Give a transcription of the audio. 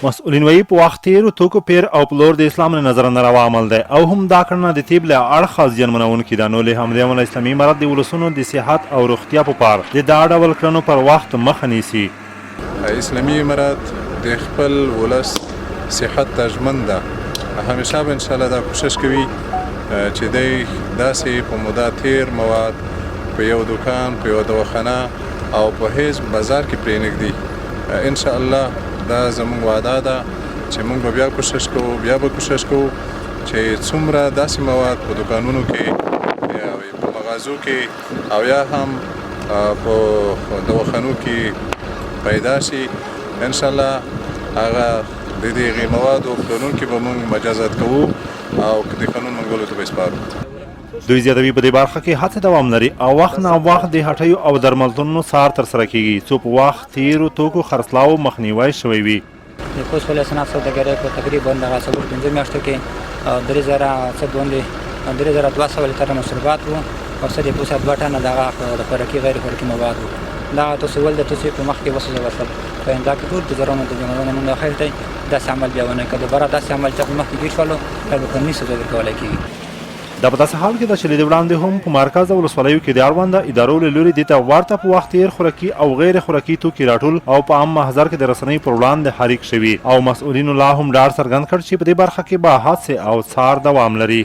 مسؤلین وایي په وخت تیرو توکو پیر او پلور د اسلام له نظره ناروا عمل دی او هم دا کړنه د طب له اړخه زیانمنونکې ده. نو له همدې امله اسلامي امارت د ولسونو د صحت او روغتیا په پار د دا ډول کړنو پر وخت مخه نیسي. اسلامي امارت د خپل ولس صحت ته ژمن ده. همیشه به انشاءالله دا کوشش کوي چې دی داسې په موده تیر مواد په یو دکان په یو دواخانه او په هیڅ بازار کې پرېنږدي. انشاءالله دا زموږ وعده ده چې موږ به بیا کوشش کوو چې څومره داسې مواد په دکانونو کې یا په مغازو کې او یا هم په دواخانو کې پیدا شي، انشاءالله هغه د دې موادو پلورونکي به موږ مجازات کوو او د قانون منګولو ته به سپارو. دوی زیاتوي په دې برخه کې هڅې دوام لري او وخت نا وخت د هټیو او درملتونونو څار ترسره کیږي څو په وخت تیرو توکو خرڅلاو مخنیوی شوی وي. د کوز ولایت صنعت سوداګرۍ په تقریبا دغه څلور پنځه میاشتو کې 3200 لیټره مشروبات وو او 2 ټنه دغه د خوراکي غیر خوراکي مواد وو. دغه توسول د توسې په مخ کې وسوځول په اندا کې ټول د ضررونو د جمعونو نه خیر دی داسې عمل بیا ونه کړي دوباره داسې عمل چې په مخ کې ګیر شولو بیا به قانوني سزا ورکولی کېږي. دا په داسې حال کې ده چې له دې وړاندې هم په مرکز او ولسوالیو کې د اړونده ادارو له لوري دې ته ورته په وخت تیر خوراکي او غیر خوراکي توکي راټول او په عام محضر کې د رسنۍ پر وړاندې حریک شوي او مسؤلینو لا هم ډاډ څرګند کړ چې په دې برخه کې به هڅې او څار دوام لري.